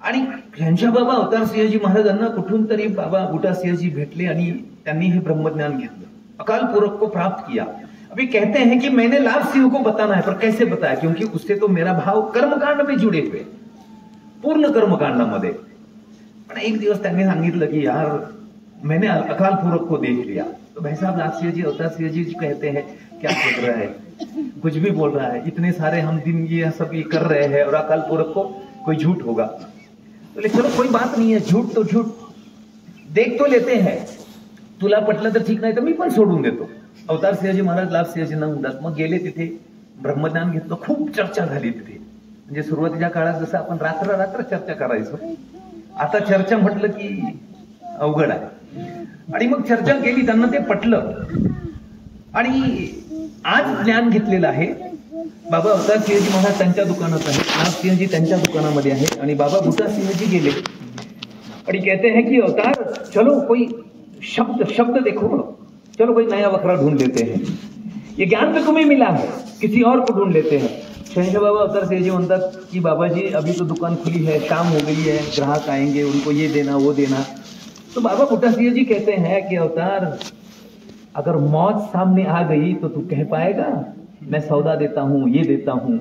आणि शहनशाह बाबा अवतार सिंहजी महाराजांना कुठून तरी बाबा बुटा सिंहजी भेटले आणि त्यांनी हे ब्रह्मज्ञान घेतलं, अकाल पुरख को प्राप्त किया. अभी कहते हैं कि मैंने लाभ सिंह को बताना है, पर कैसे बताया, क्योंकि उससे तो मेरा भाव कर्मकांड में जुड़े हुए, पूर्ण कर्मकांडामध्ये. पण एक दिवस त्यांनी सांगितलं की यार मैंने अकाल पुरख को देख लिया. तो भाई साहब लाभ सिंह जी अवतार सिंह जी कहते हैं क्या बोल रहा है, कुछ भी बोल रहा है, इतने सारे हम दिन ये सब ये कर रहे हैं और अकाल पुरख को कोई झूठ होगा. तो चलो कोई बात नहीं है, झूठ तो झूठ, देख तो लेते हैं, तुला पटलं तर ठीक, नाही तर मी पण सोडून देतो. अवतार सिंहजी महाराज लाभ सिंहजींना म्हणतात. मग गेले तिथे, ब्रह्मज्ञान घेतलं, खूप चर्चा झाली तिथे. म्हणजे सुरुवातीच्या काळात जसं आपण रात्र रात्र चर्चा करायचो, आता चर्चा म्हटलं की अवघड आहे. आणि मग चर्चा केली, त्यांना ते पटलं आणि आज ज्ञान घेतलेलं आहे. बाबा अवतार सिंहजी महाराज त्यांच्या दुकानात आहे, लाभ सिंहजी त्यांच्या दुकानामध्ये आहे आणि बाबा बुटा सिंहजी गेले आणि कहते हैं कि अवतार चलो कोई शब्द देखो, चलो कोई नया वखरा ढूंढ लेते हैं, ये ज्ञान तो तुम्हें मिला है, किसी और को ढूंढ लेते हैं. शहनशाह बाबा अवतार सिंहजी म्हणतात की बाबा जी अभी तो दुकान खुली है, शाम हो गई है, ग्राहक आएंगे, उनको ये देना वो देना. तो बाबा बुटा सिंह जी कहते हैं कि अवतार अगर मौत सामने आ गई तो तू कह पाएगा मैं सौदा देता हूं, ये देता हूं.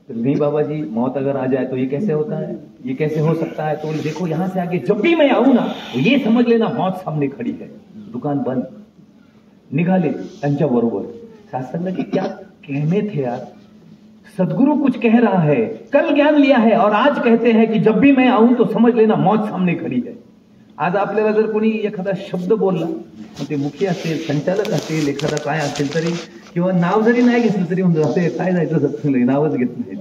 नहीं बाबा जी, मौत अगर आ जाए तो ये कैसे होता है, ये कैसे हो सकता है. तो देखो यहाँ से आगे जब भी मैं आऊं ना तो ये समझ लेना मौत सामने खड़ी है. दुकान बंद. निघाले त्यांच्या बरोबर. शास्त्र की क्या कहने थे यार, सदगुरु कुछ कह रहा है, कल ज्ञान लिया है और आज कहते हैं कि जब भी मैं आऊं तो समझ लेना मौत सामने खड़ी है. आज आपल्याला जर कोणी एखादा शब्द बोलला, मग ते मुखी असेल, संचालक असेल, एखादा काय असेल तरी, किंवा नाव जरी नाही घेतलं तरी म्हणजे असे काय जायचं सत्संग, नावच घेत नाही.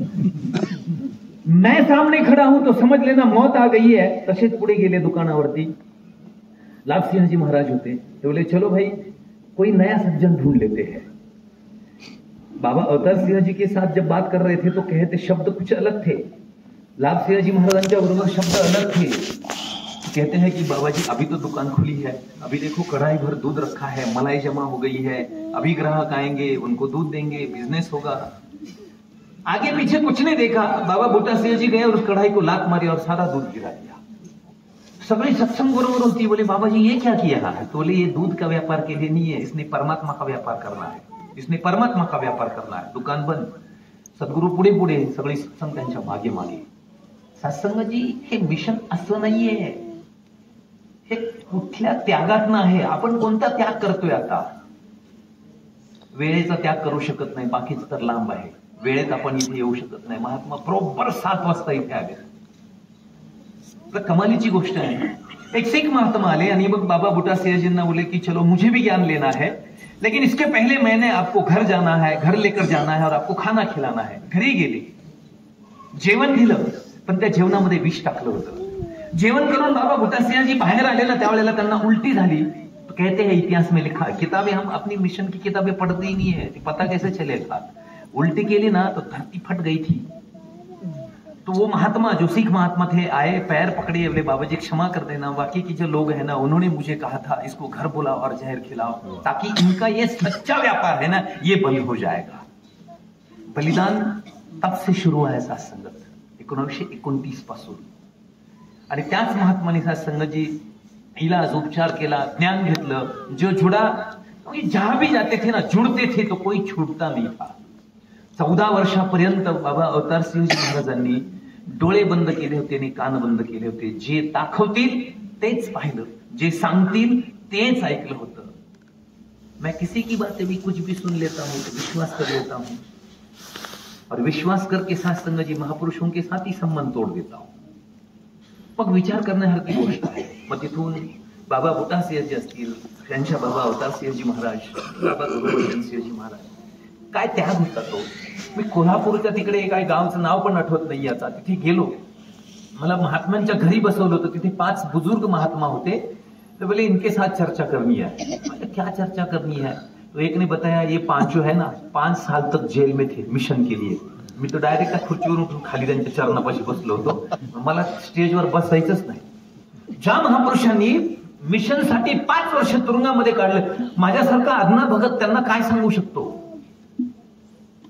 मैं सामने खड़ा हूं तो समझ लेना मौत आ गई है. तसेच पुढे गेले दुकानावरती. लाभ सिंहजी महाराज होते, ते बोले चलो भाई कोई नया सज्जन ढूंढ लेते हैं। बाबा अवतार सिंह जी के साथ जब बात कर रहे थे तो कहे थे शब्द कुछ अलग थे, लाभ सिंह जी महाराजांच्या बरोबर शब्द अलग थे। कहते हैं कि बाबा जी अभी तो दुकान खुली है, अभी देखो कढ़ाई भर दूध रखा है, मलाई जमा हो गई है, अभी ग्राहक आएंगे, उनको दूध देंगे, बिजनेस होगा। आगे पीछे कुछ नहीं देखा, बाबा बूटा सिंह जी गए और उस कढ़ाई को लात मारी और सारा दूध गिरा दिया। सगळे सत्संग बरोबर होती, बोले बाबा जी ये क्या किया है? तो बोले ये दूध का व्यापार के लिए नहीं है, इसने परमात्मा का व्यापार करना है, इसने परमात्मा का व्यापार करना है। दुकान बंद, सद्गुरू पुढे पुढे, सगळे सत्संग त्यांच्या मागे मागे। सत्संगजी हे मिशन असं नाहीये, हे कुठल्या त्यागात आहे। आपण कोणता त्याग करतोय आता? वेळेचा त्याग करू शकत नाही, बाकीच तर लांब आहे। वेळेत आपण इथे येऊ शकत नाही। महात्मा बरोबर 7 वाजता इथे आले, कमालीची गोष्ट आहे। एक सिख महात्मा आले आणि मग बाबा बूटा सिंहजींना बोले की चलो मुझे भी ज्ञान लेना है, लेकिन इसके पहले मैंने आपको घर जाना है, घर लेकर जाना है और आपको खाना खिलाना है। घरी गेले, जेवण दिलं, पण त्या जेवणामध्ये विष टाकलं होतं। जेवण करून बाबा बूटा सिंहजी बाहेर आले ना, त्यावेळेला त्यांना उलटी झाली। तो कहते हैं इतिहास में लिखा, किताबें हम अपनी मिशन की किताबें पढ़ते ही नहीं है, पता कैसे चलेगा। उल्टी केली ना तो धरती फट गई थी। तो वो महात्मा जो सिख महात्मा थे आए, पैर पकड़े, बोले बाबा जी क्षमा कर देना, बाकी के जो लोग हैं ना उन्होंने मुझे कहा था इसको घर बुलाओ और जहर खिलाओ, ताकि इनका ये सच्चा व्यापार है ना ये बंद हो जाएगा। बलिदान तब से शुरू आहे सत्संगत 1929 पासून। आणि त्याच महात्माने सत्संगजी इलाज उपचार केला, ज्ञान घेतलं। जो जुड़ा जहां भी जाते थे ना जुड़ते थे तो कोई छूटता नहीं था। 14 वर्षापर्यंत बाबा अवतार सिंहजी महाराजांनी डोळे बंद केले होते आणि कान बंद केले होते। जे दाखवतील तेच पाहिलं, जे सांगतील तेच ऐकलं होतं। मैं किसी की बातें भी कुछ भी सुन लेता हूं तो विश्वास कर लेता हूं, और विश्वास करके सत्संग जी महापुरुषों के साथ ही संबंध तोड़ देता हूं। मग विचार करण्यासारखी गोष्ट आहे। मग तिथून बाबा बूटा सिंहजी असतील, त्यांच्या बाबा अवतार सिंहजी महाराज, बाबा गुरुवर्धन सिंहजी महाराज, काय त्याग होता तो। मी कोल्हापूरच्या तिकडे काय गावचं नाव पण आठवत नाही आता, तिथे गेलो, मला महात्म्यांच्या घरी बसवलं होतं। तिथे 5 बुजुर्ग महात्मा होते। तो बोले इनके साथ चर्चा करनी है। मतलब क्या चर्चा करनी है? तो एक ने बताया ये 5 जो है ना 5 साल तक जेल में थे मिशन के लिए। मी तो डायरेक्ट त्या खुर्चीवर उठून खाली त्यांच्या चरणापाशी बसलो होतो, मला स्टेजवर बसायचंच नाही। ज्या महापुरुषांनी मिशनसाठी 5 वर्ष तुरुंगामध्ये काढलं, माझ्यासारखा अज्ञा भगत त्यांना काय सांगू शकतो?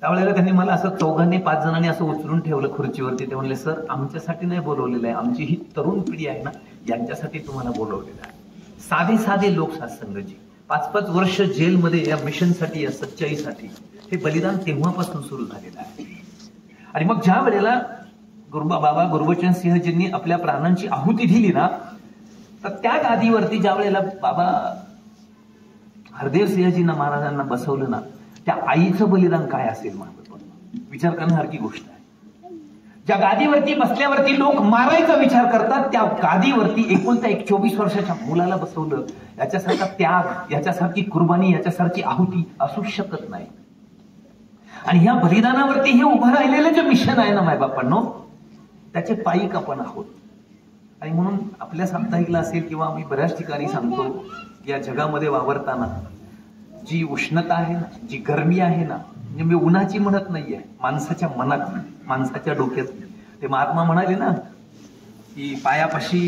त्यावेळेला त्यांनी मला असं 4-5 जणांनी असं उचलून ठेवलं खुर्चीवरती। ते म्हणले सर आमच्यासाठी नाही बोलवलेलं आहे, आमची ही तरुण पिढी आहे ना यांच्यासाठी तुम्हाला बोलवलेलं आहे। साधे साधे लोक सत्संगजी 5-5 वर्ष जेलमध्ये या मिशनसाठी, या सच्चाईसाठी, हे बलिदान तेव्हापासून सुरू झालेलं आहे। आणि मग ज्या वेळेला बाबा गुरुबचन सिंहजींनी आपल्या प्राणांची आहुती दिली ना, तर त्या गादीवरती ज्या वेळेला बाबा हरदेव सिंहजींना महाराजांना बसवलं ना, त्या आईचं बलिदान काय असेल महाराज, विचार करण्यासारखी गोष्ट आहे। ज्या गादीवरती बसल्यावरती लोक मारायचा विचार करतात, त्या गादीवरती 24 वर्षाच्या मुलाला बसवलं। याच्यासारखा त्याग, याच्यासारखी कुर्बानी, याच्यासारखी आहुती असूच शकत नाही। आणि ह्या बलिदानावरती हे उभं राहिलेलं जे मिशन आहे ना मायबापांनो, त्याचे पायिक आपण आहोत। आणि म्हणून आपल्या साप्ताहिकला असेल किंवा आम्ही बऱ्याच ठिकाणी सांगतो की या जगामध्ये वावरताना जी उष्णता आहे ना, जी गरमी आहे ना, म्हणजे मी उन्हाची म्हणत नाहीये, माणसाच्या मनात, माणसाच्या डोक्यात। ते महात्मा म्हणाले ना की पायापाशी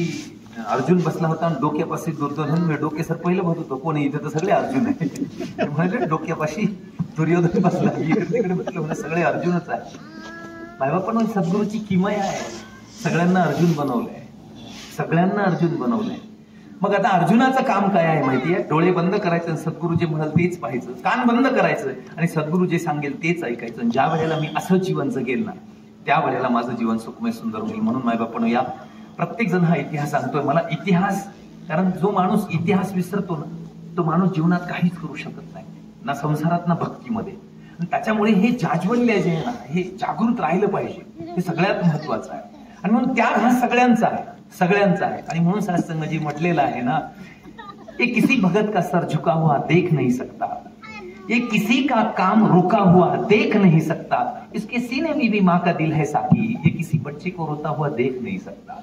अर्जुन बसला होता आणि डोक्यापाशी दुर्योधन। मी डोके सर पहिलं बसत होतो, कोणी इथे तर सगळे अर्जुन आहे। म्हणाले डोक्यापाशी दुर्योधन बसला, तिकडे बसलं, म्हणजे सगळे अर्जुनच आहे। मायबापांना सद्गुरूची किमया आहे, सगळ्यांना अर्जुन बनवलंय, सगळ्यांना अर्जुन बनवलंय। मग आता अर्जुनाचं काम काय आहे माहितीये? डोळे बंद करायचं, सद्गुरू जे म्हणाल तेच पाहायचं, कान बंद करायचं आणि सद्गुरू जे सांगेल तेच ऐकायचं। ज्या वेळेला मी असं जीवन जगेल ना, त्या वेळेला माझं जीवन सुखमय सुंदर होईल। म्हणून मायबापांनो या प्रत्येक जण हा इतिहास सांगतोय मला, इतिहास, कारण जो माणूस इतिहास विसरतो ना, तो माणूस जीवनात काहीच करू शकत नाही, ना संसारात ना भक्तीमध्ये। त्याच्यामुळे हे जाज्वल्य जे आहे ना, हे जागृत राहिलं पाहिजे, हे सगळ्यात महत्वाचं आहे। आणि म्हणून त्याग हा सगळ्यांचा आहे, सगळ्यांचा आहे। आणि म्हणून सत्संग जी म्हटलेलं आहे ना, ये किसी भगत का सर झुका हुआ देख नहीं सकता, ये किसी का काम रुका हुआ देख नहीं सकता, इसके सीने में भी माँ का दिल है साकी, ये किसी बच्चे को रोता हुआ देख नहीं सकता।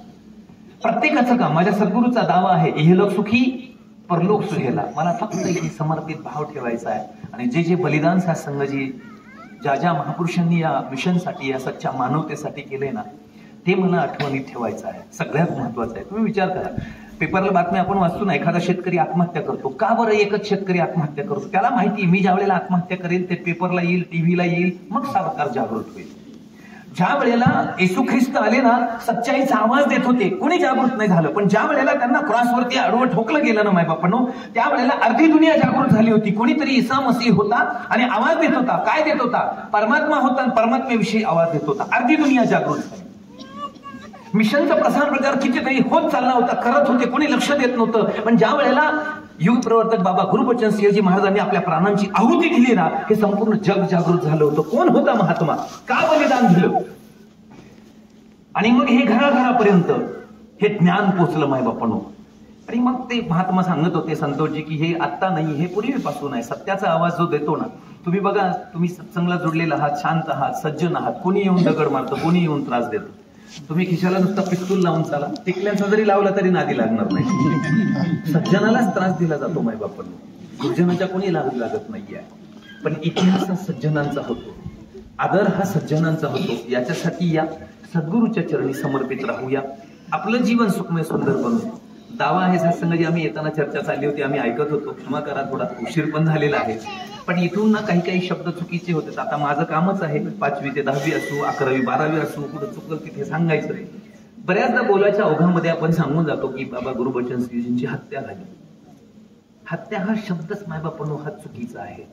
प्रत्येकाचं काम, माझ्या सद्गुरूचा दावा आहे, इहलोक सुखी परलोक सुहेला. मला फक्त एक समर्पित भाव ठेवायचा आहे. आणि जे जे बलिदान सत्संगजी ज्या ज्या महापुरुषांनी या मिशनसाठी, या सच्च्या मानवतेसाठी केले ना, ते मला आठवणीत ठेवायचं आहे. सगळ्यात महत्वाचं आहे. तुम्ही विचार करा, पेपरला बातम्या आपण वाचतो ना, एखादा शेतकरी आत्महत्या करतो. का बरं एकच शेतकरी आत्महत्या करतो? त्याला माहिती मी ज्या वेळेला आत्महत्या करेल ते पेपरला येईल, टीव्हीला येईल, मग सरकार जागृत होईल. ज्या वेळेला येशू ख्रिस्त आले ना, सच्चाईचा आवाज देत होते, कोणी जागृत नाही झालं. पण ज्या वेळेला त्यांना क्रॉसवरती आडवं ठोकलं गेलं ना मायबापांनो, त्यावेळेला अर्धी दुनिया जागृत झाली होती. कोणीतरी ईसा मसीह होता आणि आवाज देत होता. काय देत होता? परमात्मा होता आणि परमात्म्याविषयी आवाज देत होता. अर्धी दुनिया जागृत झाली. मिशनचा प्रसार प्रचार कितीतरी होत चालला होता, करत होते, कोणी लक्ष देत नव्हतं. पण ज्या वेळेला युग प्रवर्तक बाबा गुरुबचन सिंहजी महाराजांनी आपल्या प्राणांची आहुती दिली ना, हे संपूर्ण जग जागृत झालं होतं. कोण होता महात्मा? का बलिदान दिलं? आणि मग हे घराघरापर्यंत हे ज्ञान पोचलं मायबापांनो. आणि मग ते महात्मा सांगत होते संतोषजी की हे आत्ता नाही, हे पूर्वीपासून आहे. सत्याचा आवाज जो देतो ना, तुम्ही बघा, तुम्ही सत्संगला जोडलेला आहात, शांत आहात, सज्जन आहात, कोणी येऊन दगड मारतं, कोणी येऊन त्रास देतं. तुम्ही खिशाला नुसता पिस्तूल लावून चाला, टिकल्यांचा जरी लावला तरी नादी लागणार नाही. सज्जनालाच त्रास दिला जातो मायबापांनो, दुर्जनाच्या कोणी लागत नाहीये. पण इतिहास हा सज्जनांचा होतो, आदर हा सज्जनांचा होतो. याच्यासाठी या सद्गुरूच्या चरणी समर्पित राहूया. आपलं जीवन सुखमय सुंदर बनू. दावा आहे सत्संगाची, आम्ही येताना चर्चा चालली होती, आम्ही ऐकत होतो. क्षमा करा, थोडा उशीर पण झालेला आहे. पण इथून ना काही शब्द चुकीचे होते. आता माझं कामच आहे, 5वी ते 10वी असो, 11वी 12वी असो, कुठं चुकलं तिथे सांगायचं. बऱ्याचदा बोलायच्या ओघामध्ये आपण सांगून जातो की बाबा गुरुबचन सिंहजींची हत्या झाली. हत्या हा शब्दच मायबापांनो हा चुकीचा आहे.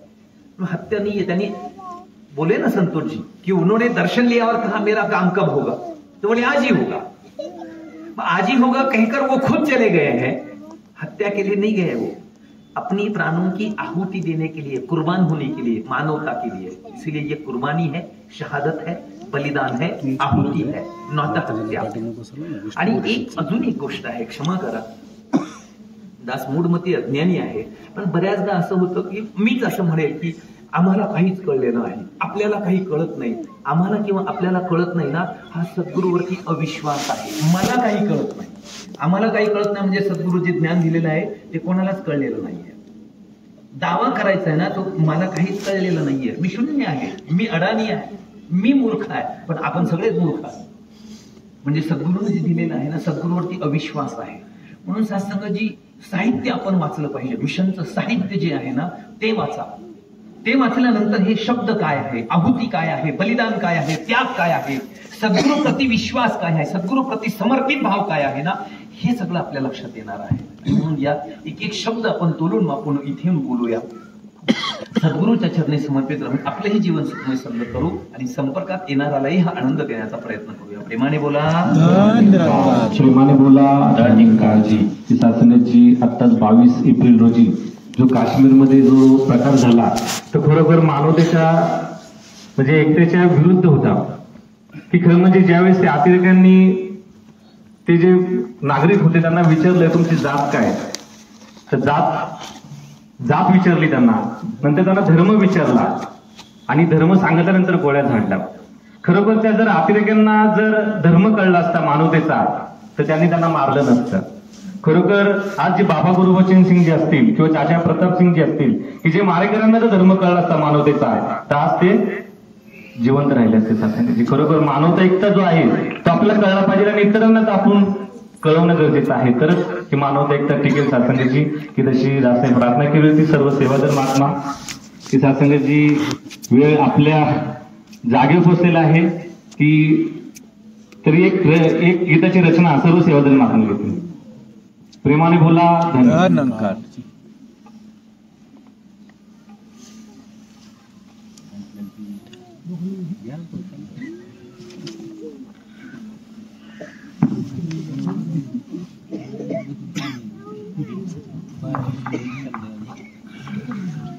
हत्या नाहीये. त्यांनी बोले ना संतोषजी कि उन्होंने दर्शन लिया और कहा मेरा काम कब होगा, तो बोले आज ही होगा. आज ही होगा कहकर वो खुद चले गए हैं. हत्या के लिए नहीं गए, वो अपनी प्राणों की आहुति देने के लिए, कुर्बान होने के लिए, मानवता के लिए. इसीलिए ये कुर्बानी है, शहादत है, बलिदान है, आहुति है, नॉट हत्या. आणि अजून एक गोष्ट आहे, क्षमा करा, दास मूढमती अज्ञानी आहे. पण बऱ्याचदा असं होतं की मीच असं म्हणेल की आम्हाला काहीच कळलेलं नाही, आपल्याला काही कळत नाही. आम्हाला किंवा आपल्याला कळत नाही ना, हा सद्गुरूवरती अविश्वास आहे. मला काही कळत नाही, आम्हाला काही कळत नाही म्हणजे सद्गुरू जे ज्ञान दिलेलं आहे ते कोणालाच कळलेलं नाहीये. दावा करायचा आहे ना, तो मला काहीच कळलेलं नाहीये, मी शून्य आहे, मी अडाणी आहे, मी मूर्ख आहे. पण आपण सगळेच मूर्ख आहे. म्हणजे सद्गुरूने जे दिलेलं आहे ना, सद्गुरूवरती अविश्वास आहे. म्हणून सत्संगाची साहित्य आपण वाचलं पाहिजे. मिशनचं साहित्य जे आहे ना ते वाचा. ते वाचल्यानंतर हे शब्द काय आहे, आहुती काय आहे, बलिदान काय आहे, त्याग काय आहे, सद्गुरू प्रति विश्वास काय आहे, सद्गुरू प्रति समर्पित भाव काय आहे ना, हे सगळं आपल्या लक्षात येणार आहे. म्हणून या एक एक शब्द आपण तोलून मापून इथे बोलूया. सद्गुरूच्या चरणी समर्पित राहून आपलंही जीवन सुखमय सुंदर करू आणि संपर्कात येणारालाही हा आनंद देण्याचा प्रयत्न करूया. प्रेमाने बोला, प्रेमाने बोला. काळजी शासनाची आत्ताच 22 एप्रिल रोजी जो काश्मीरमध्ये जो प्रकार झाला तो खरोखर मानवतेच्या म्हणजे एकतेच्या विरुद्ध होता. की खरं म्हणजे ज्यावेळेस त्या अतिरेक्यांनी ते जे नागरिक होते त्यांना विचारलं तुमची जात काय, तर जात विचारली त्यांना, नंतर त्यांना धर्म विचारला आणि धर्म सांगितल्यानंतर गोळ्या झाडल्या. खरोखर त्या जर अतिरेक्यांना जर धर्म कळला असता मानवतेचा तर त्यांनी त्यांना मारलं नसतं. खरोखर आज जे बाबा गुरुबचन सिंग जी असतील किंवा चाचा प्रताप सिंग जी असतील की जे मारेकऱ्यांना जर धर्म कळला असता मानवतेचा तर आज ते जिवंत राहिले असते. सत्संगाची खरोखर मानवता एकता जो आहे तो आपल्याला कळला पाहिजे आणि इतरांना आपण कळवणं गरजेचं आहे, तरच ही मानवता एकता टिकेल. सत्संगाची की तशी राष्ट्रीय प्रार्थना केली होती सर्व सेवादर महात्मा की सत्संगाची वेळ आपल्या जागेवर पोचलेला आहे की तरी एक गीताची रचना सर्व सेवादर महात्मा घेतली. प्रेमाने बोला, धन्यवाद.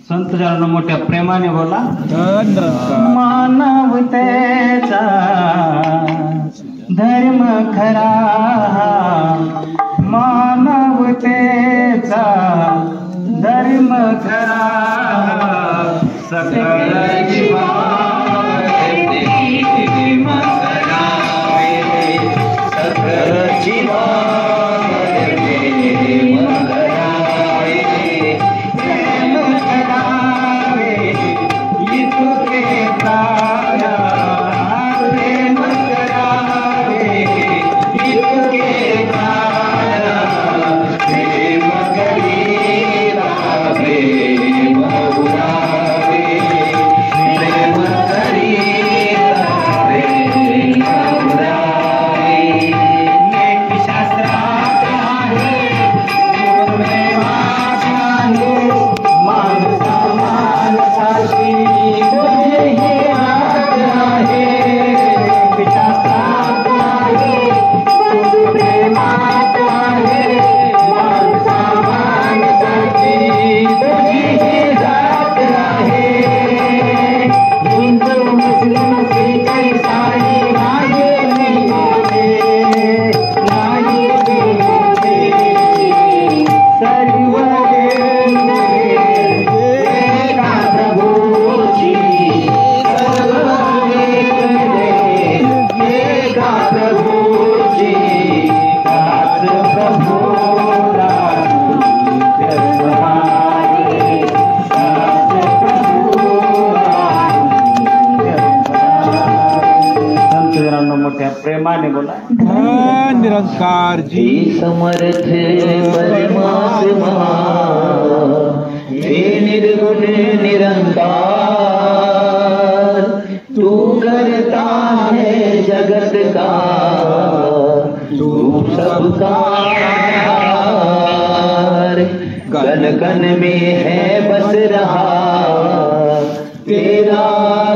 संत जनांनो मोठ्या प्रेमाने बोला. मानवतेचा धर्म खरा, मानवतेचा धर्म खरा, सकळ जीवा निरंकार जी समर्थ परमात्मा हे निर्गुण निरंकार तू करता है जगत का तू सबका कन कन में है बस रहा तेरा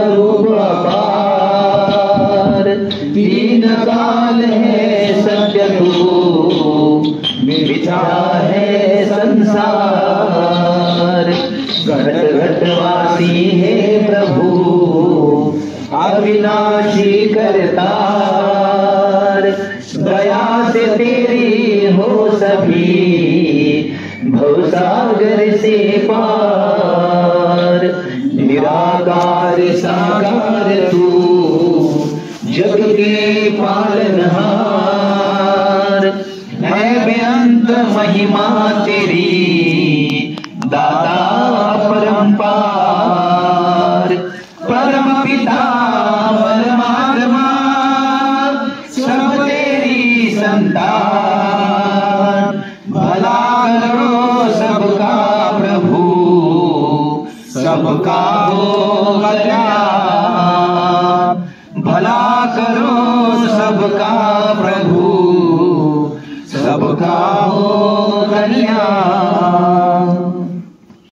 रूप अपार तीन काल है सत्य तू मिथ्या है संसार घट घट वासी है प्रभु अविनाशी करतार दया से तेरी हो सभी भवसागर से पार निराकार साकार तू जग के पालनहार है बेअंत महिमा तेरी दाता परंपार परम पिता परमात्मा सब तेरी संतान भला करो सबका प्रभु सबका हो कल्याण भला करो सबका प्रभु सबका हो